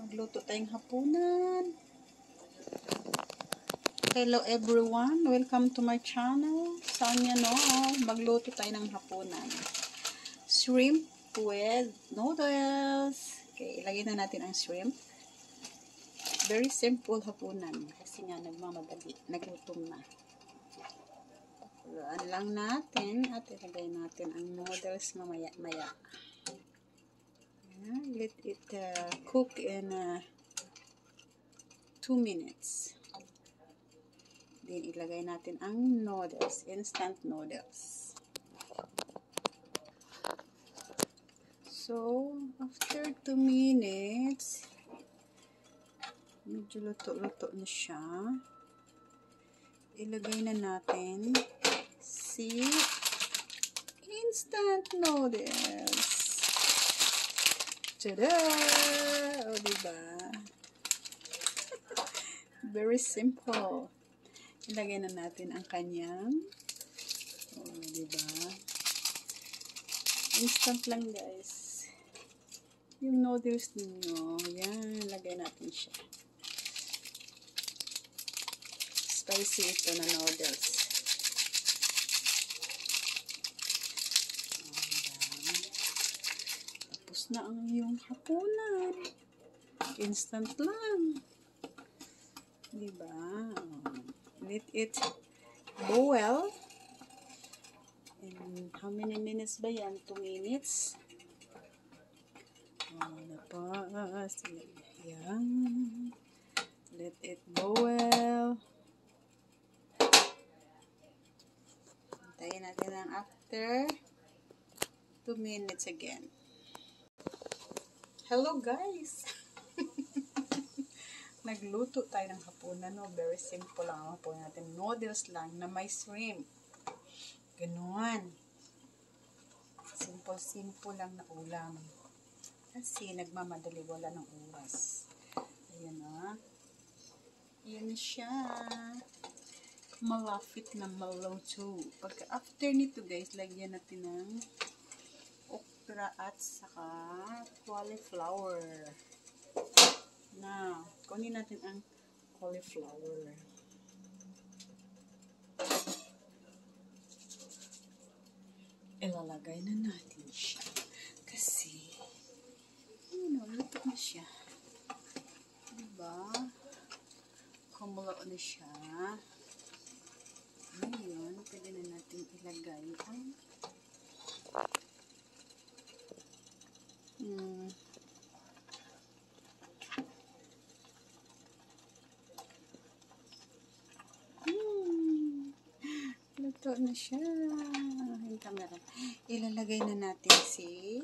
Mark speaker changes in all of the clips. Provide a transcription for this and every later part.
Speaker 1: Magluto tayong hapunan. Hello everyone, welcome to my channel. Saan yan no? Magluto tayo ng hapunan. Shrimp with noodles. Okay, ilagay na natin ang shrimp. Very simple hapunan. Kasi nga nagmamadali. Naglutom na. Pakuluan lang natin at ilagay natin ang noodles mamaya-maya. Let it cook in 2 minutes. Then ilagay natin ang noodles, instant noodles. So, after 2 minutes, medyo luto-luto na siya. Ilagay na natin si instant noodles. Tada! O, diba? Very simple. Ilagay na natin ang kanyang. O, diba? Instant lang, guys. Yung noodles ninyo. Yan, lagay natin siya. Spicy ito na noodles. Na ang iyong hapunan. Instant lang. Diba? Let it boil. And how many minutes ba yan? 2 minutes? Napas. Yan. Let it boil. Hintayin natin lang after 2 minutes again. Hello guys! Nagluto tayo ng hapunan, no? Very simple lang ang hapunan natin. Noodles lang na may shrimp. Ganon. Simple lang na ulam. Kasi nagmamadali, wala ng oras. Ayan na. Ayan na siya. Malapit na maluto. Pagka after nito guys, lagyan natin ng okra at saka cauliflower. Now, kunin natin ang cauliflower. Ilalagay na natin siya. Kasi, luto na siya. Diba? Kumulo na siya. Ngayon, pwede na natin ilagay ang luto na siya. Yung camera. Ilalagay na natin si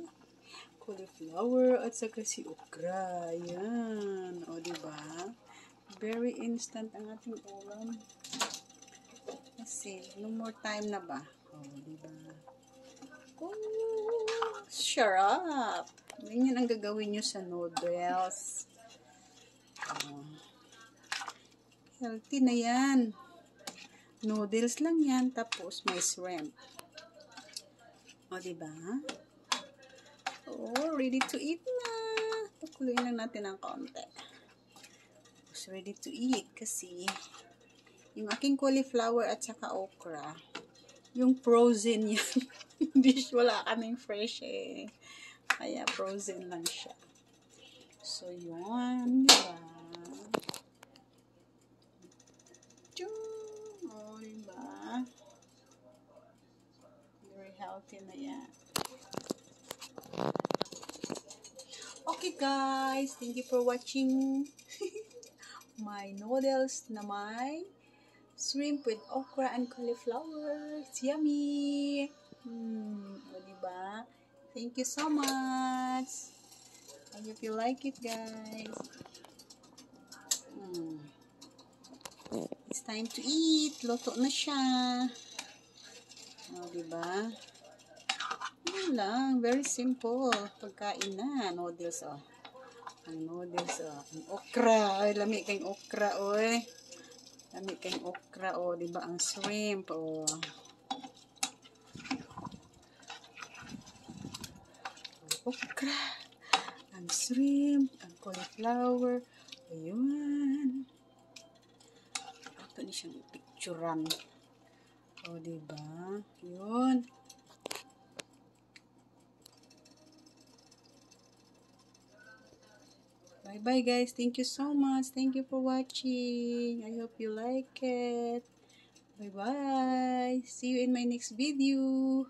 Speaker 1: cauliflower at saka si okra. Yan. O, diba? Very instant ang ating ulam. Kasi, no more time na ba? O, diba? Oh, sarap! Ganyan ang gagawin nyo sa noodles. Oh. Healthy na yan. Noodles lang yan. Tapos may shrimp. O, diba? Oh, ready to eat na. Pakuluin lang natin ng konti. Tapos ready to eat. Kasi yung aking cauliflower at saka okra, yung frozen yan. Hindi, wala kaming fresh eh. Kaya frozen lang siya. So, yun. Diba? Oh, diba? Very healthy na yan. Okay, guys. Thank you for watching my noodles na may shrimp with okra and cauliflower. It's yummy! O, diba? Thank you so much. I hope you like it, guys. It's time to eat. Luto na siya. O, diba? Yun lang. Very simple. Pagkain na. Noodles, oh. Ang noodles, oh. Ang okra. Ay, lami kayong okra, oy. Lami kayong okra, oh. Diba? Ang shrimp, oh. Okra, ang shrimp, ang cauliflower. Ayun. Ito ni siyang picturean. O, diba? Yun. Bye-bye, guys. Thank you so much. Thank you for watching. I hope you like it. Bye-bye. See you in my next video.